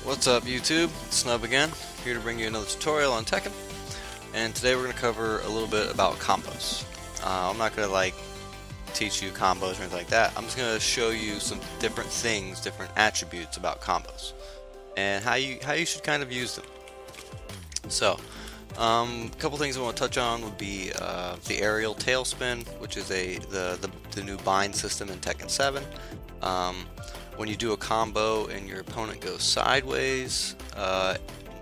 What's up YouTube? It's Snub again, here to bring you another tutorial on Tekken. And today we're going to cover a little bit about combos. I'm not going to teach you combos or anything like that. I'm just going to show you some different things, different attributes about combos. And how you should kind of use them. So, a couple things I want to touch on would be the aerial tailspin, which is the new bind system in Tekken 7. When you do a combo and your opponent goes sideways,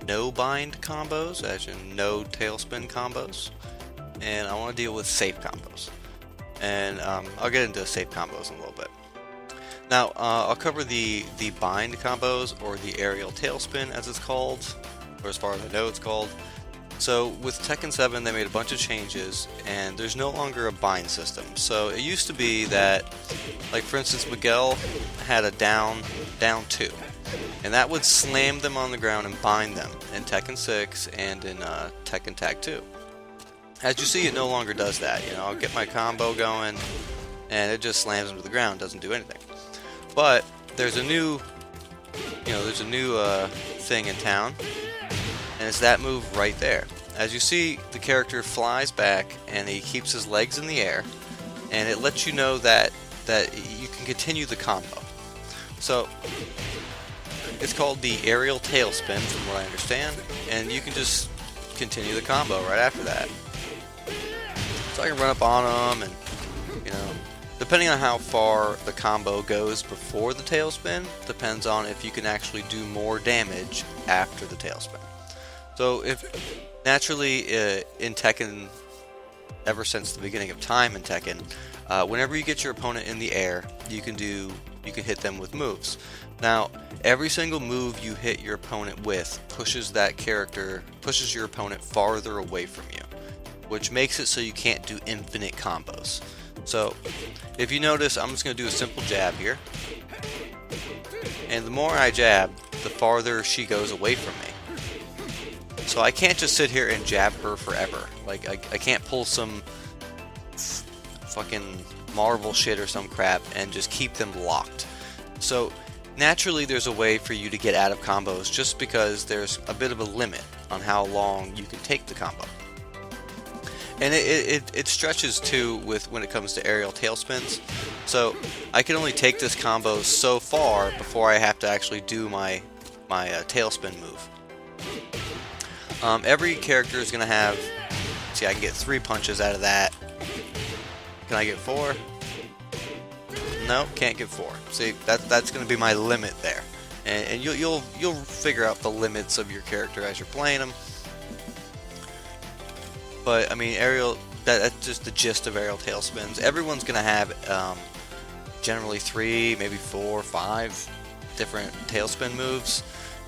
no bind combos, as in no tailspin combos, and I want to deal with safe combos. And I'll get into safe combos in a little bit. Now, I'll cover the bind combos, or the aerial tailspin as it's called, or as far as I know it's called. So with Tekken 7 they made a bunch of changes and there's no longer a bind system. So it used to be that, like for instance, Miguel had a down 2 and that would slam them on the ground and bind them in Tekken 6 and in Tekken Tag 2. As you see, it no longer does that. You know, I'll get my combo going and it just slams them to the ground, doesn't do anything. But there's a new thing in town, and it's that move right there. As you see, the character flies back and he keeps his legs in the air, and it lets you know that you can continue the combo. So it's called the aerial tailspin from what I understand, and you can just continue the combo right after that. So I can run up on him, and depending on how far the combo goes before the tailspin depends on if you can actually do more damage after the tailspin. So if naturally in Tekken, ever since the beginning of time in Tekken, whenever you get your opponent in the air, you can hit them with moves. Now, every single move you hit your opponent with pushes your opponent farther away from you, which makes it so you can't do infinite combos. So if you notice, I'm just going to do a simple jab here, and the more I jab, the farther she goes away from me. So I can't just sit here and jab her forever. Like, I can't pull some fucking Marvel shit or some crap and just keep them locked. So naturally there's a way for you to get out of combos, just because there's a bit of a limit on how long you can take the combo. And it stretches too when it comes to aerial tailspins. So I can only take this combo so far before I have to actually do my tailspin move. Every character is going to have, see, I can get 3 punches out of that. Can I get 4? No, can't get 4. See, that's going to be my limit there. And you'll figure out the limits of your character as you're playing them. But I mean, that's just the gist of aerial tailspins. Everyone's going to have generally 3, maybe 4, 5 different tailspin moves.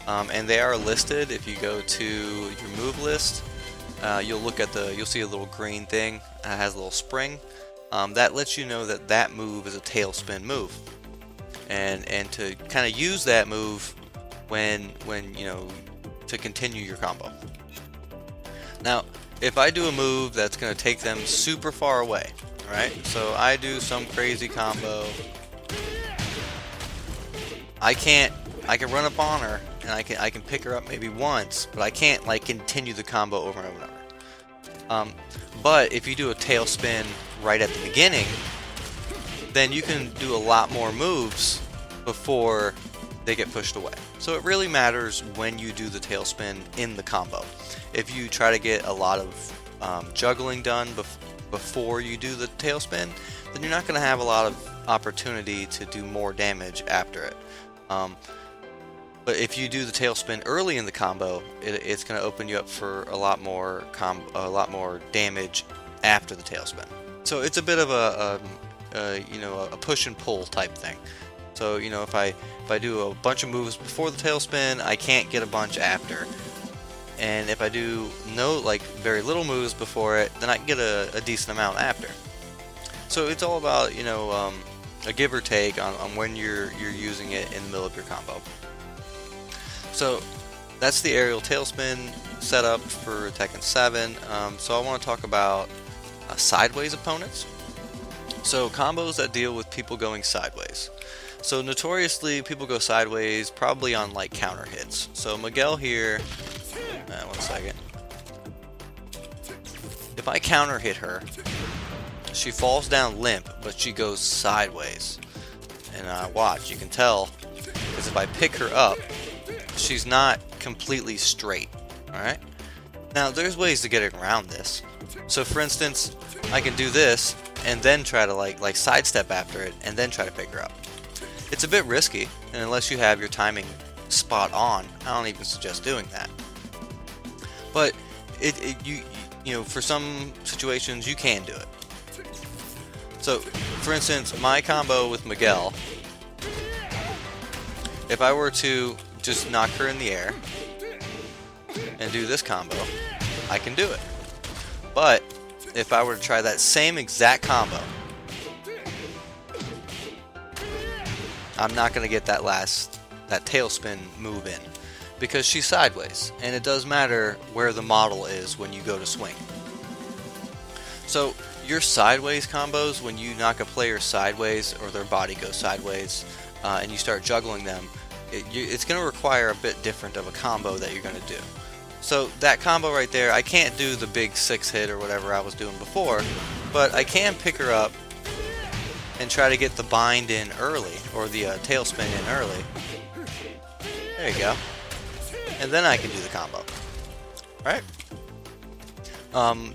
And they are listed. If you go to your move list, you'll see a little green thing that has a little spring. That lets you know that move is a tailspin move, and to kind of use that move when to continue your combo. Now, if I do a move that's going to take them super far away, right? So I do some crazy combo. I can run up on her and I can pick her up maybe once, but I can't continue the combo over and over and over. But if you do a tailspin right at the beginning, then you can do a lot more moves before they get pushed away. So it really matters when you do the tailspin in the combo. If you try to get a lot of juggling done before you do the tailspin, then you're not going to have a lot of opportunity to do more damage after it. But if you do the tailspin early in the combo, it's going to open you up for a lot more damage after the tailspin. So it's a bit of a push and pull type thing. So if I do a bunch of moves before the tailspin, I can't get a bunch after. And if I do very little moves before it, then I can get a decent amount after. So it's all about a give or take on when you're using it in the middle of your combo. So that's the aerial tailspin setup for Tekken 7. So I want to talk about sideways opponents. So combos that deal with people going sideways. So notoriously, people go sideways, probably on like counter hits. So Miguel here, one second. If I counter hit her, she falls down limp, but she goes sideways. And watch, you can tell, because if I pick her up, she's not completely straight. Alright? Now, there's ways to get around this. So for instance, I can do this, and then try to like sidestep after it, and then try to pick her up. It's a bit risky, and unless you have your timing spot on, I don't even suggest doing that. But you know, for some situations, you can do it. So, for instance, my combo with Miguel, if I were to just knock her in the air and do this combo, I can do it. But if I were to try that same exact combo, I'm not going to get that tailspin move in, because she's sideways, and it does matter where the model is when you go to swing. So your sideways combos, when you knock a player sideways or their body goes sideways, and you start juggling them, it's going to require a bit different of a combo that you're going to do. So that combo right there, I can't do the big 6-hit or whatever I was doing before, but I can pick her up and try to get the bind in early, or the tailspin in early. There you go. And then I can do the combo. Right?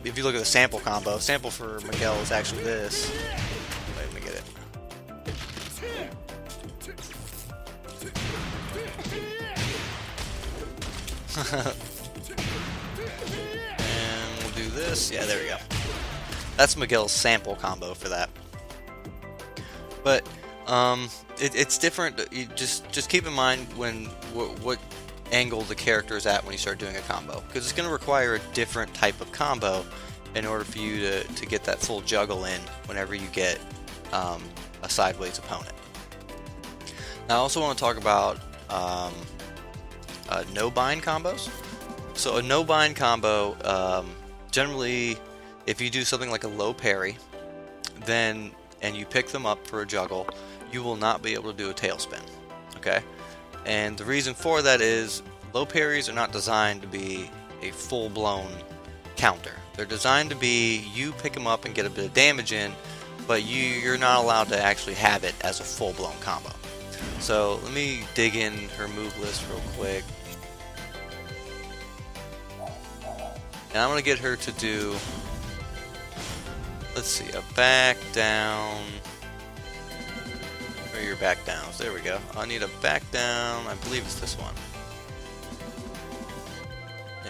If you look at the sample combo, sample for Miguel is actually this. Wait, let me get it. And we'll do this. Yeah, there we go. That's Miguel's sample combo for that. But it's different. You just keep in mind what angle the character is at when you start doing a combo, because it's going to require a different type of combo in order for you to get that full juggle in whenever you get a sideways opponent. Now I also want to talk about no bind combos. So a no bind combo, generally if you do something like a low parry, then and you pick them up for a juggle, you will not be able to do a tailspin. Okay? And the reason for that is low parries are not designed to be a full-blown counter. They're designed to be you pick them up and get a bit of damage in, but you're not allowed to actually have it as a full-blown combo. So let me dig in her move list real quick. And I'm going to get her to do, let's see, a back down. Where are your back downs? There we go. I need a back down. I believe it's this one.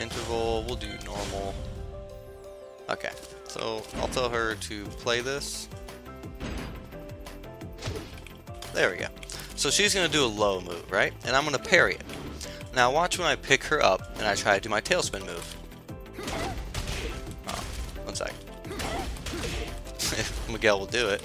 Interval, we'll do normal. Okay, so I'll tell her to play this. There we go. So she's going to do a low move, right? And I'm going to parry it. Now watch when I pick her up and I try to do my tailspin move. Oh, one sec. If Miguel will do it.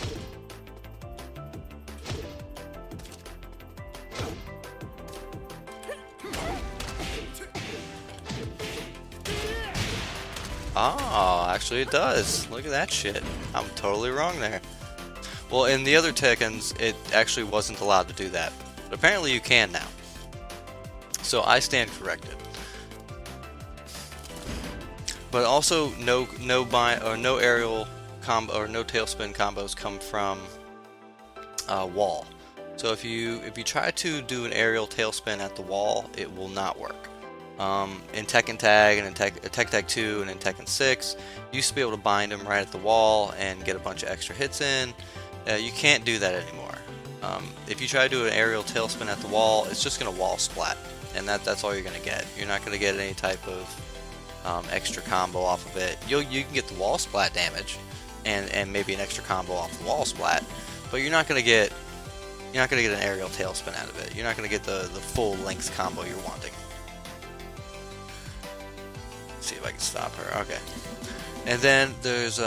Oh, actually it does. Look at that shit. I'm totally wrong there. Well, in the other Tekkens, it actually wasn't allowed to do that. But apparently you can now. So I stand corrected. But also no aerial combo or no tailspin combos come from wall. So if you try to do an aerial tailspin at the wall, it will not work. In Tekken Tag and in Tekken Tag 2 and in Tekken 6, you used to be able to bind them right at the wall and get a bunch of extra hits in. You can't do that anymore. If you try to do an aerial tailspin at the wall, it's just going to wall splat, and that's all you're going to get. You're not going to get any type of extra combo off of it. You can get the wall splat damage and maybe an extra combo off the wall splat, but you're not going to get an aerial tailspin out of it. You're not going to get the full length combo you're wanting. See if I can stop her. Okay. And then there's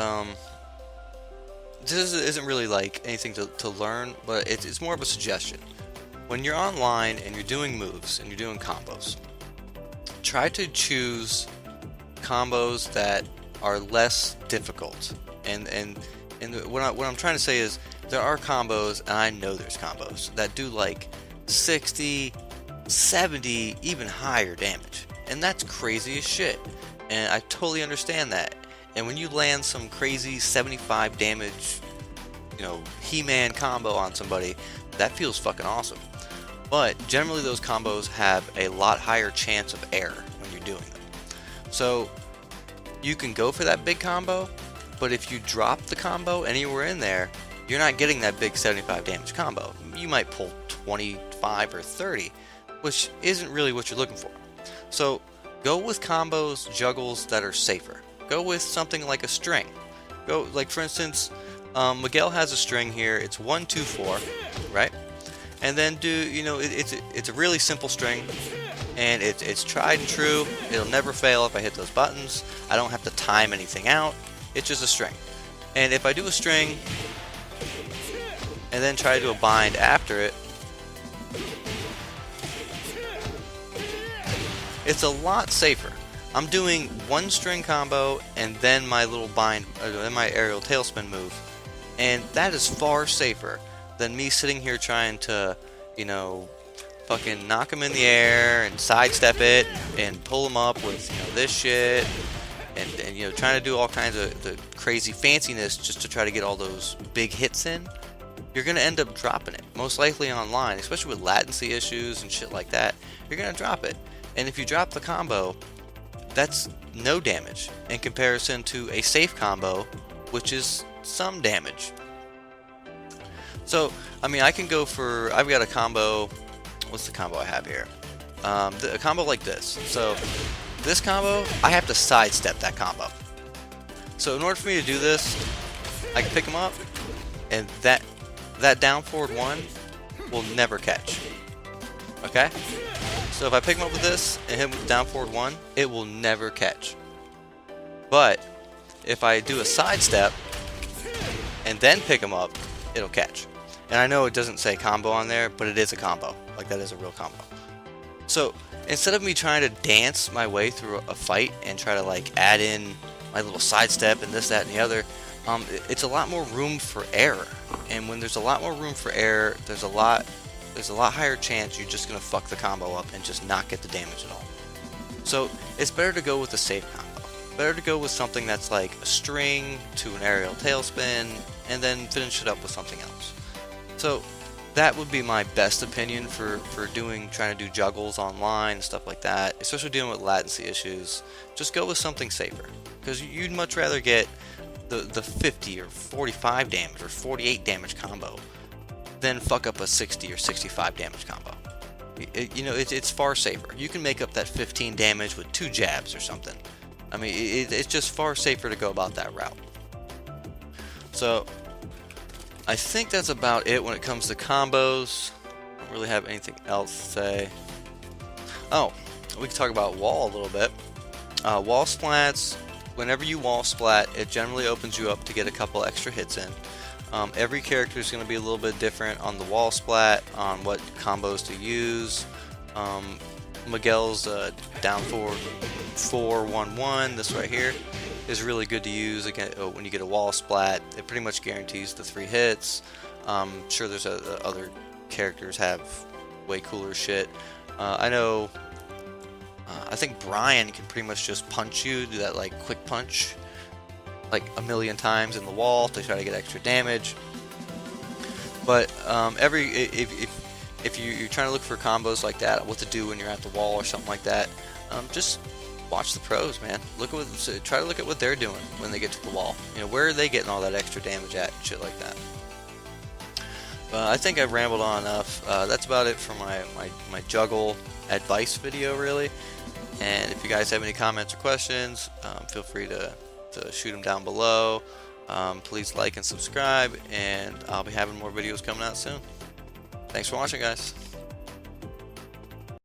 this isn't really like anything to learn, but it's more of a suggestion. When you're online and you're doing moves and you're doing combos, try to choose combos that are less difficult. And what I'm trying to say is, there are combos, and I know there's combos that do like 60, 70, even higher damage, and that's crazy as shit, and I totally understand that. And when you land some crazy 75 damage, you know, He-Man combo on somebody, that feels fucking awesome. But generally those combos have a lot higher chance of error when you're doing them. So you can go for that big combo, but if you drop the combo anywhere in there, you're not getting that big 75 damage combo. You might pull 25 or 30, which isn't really what you're looking for. So go with combos, juggles that are safer. Go with something like a string. Go, like for instance, Miguel has a string here. It's 1, 2, 4, right? And then do, you know, it's a really simple string, and it's tried and true. It'll never fail if I hit those buttons. I don't have to time anything out. It's just a string. And if I do a string and then try to do a bind after it, it's a lot safer. I'm doing one string combo and then my little bind, then my aerial tailspin move, and that is far safer than me sitting here trying to, you know, fucking knock him in the air and sidestep it and pull him up with, you know, this shit, and you know, trying to do all kinds of the crazy fanciness just to try to get all those big hits in. You're gonna end up dropping it, most likely online, especially with latency issues and shit like that. You're gonna drop it, and if you drop the combo, that's no damage in comparison to a safe combo, which is some damage. So, I mean, I can go for, I've got a combo, what's the combo I have here? A combo like this. So, this combo, I have to sidestep that combo. So, in order for me to do this, I can pick him up, and that down forward 1 will never catch. Okay? So if I pick him up with this and hit him with down forward 1, it will never catch. But if I do a sidestep and then pick him up, it'll catch. And I know it doesn't say combo on there, but it is a combo. Like, that is a real combo. So instead of me trying to dance my way through a fight and try to like add in my little sidestep and this, that, and the other, it's a lot more room for error. And when there's a lot more room for error, there's a lot higher chance you're just gonna fuck the combo up and just not get the damage at all. So it's better to go with a safe combo. Better to go with something that's like a string to an aerial tailspin, and then finish it up with something else. So that would be my best opinion for trying to do juggles online and stuff like that, especially dealing with latency issues. Just go with something safer, because you'd much rather get the 50 or 45 damage or 48 damage combo than fuck up a 60 or 65 damage combo. You know, it's far safer. You can make up that 15 damage with 2 jabs or something. I mean, it's just far safer to go about that route. So I think that's about it when it comes to combos. I don't really have anything else to say. Oh, we can talk about wall a little bit. Wall splats. Whenever you wall splat, it generally opens you up to get a couple extra hits in. Every character is going to be a little bit different on the wall splat, on what combos to use. Miguel's down forward 4-1-1, this right here, is really good to use again when you get a wall splat. It pretty much guarantees the 3 hits. Sure, there's other characters have way cooler shit. I know. I think Brian can pretty much just punch you, do that like quick punch, like a million times in the wall to try to get extra damage. But if you're trying to look for combos like that, what to do when you're at the wall or something like that, just watch the pros, man. Try to look at what they're doing when they get to the wall. You know, where are they getting all that extra damage at and shit like that. I think I've rambled on enough. That's about it for my juggle advice video, really. And if you guys have any comments or questions, feel free to shoot them down below. Please like and subscribe, and I'll be having more videos coming out soon. Thanks for watching, guys.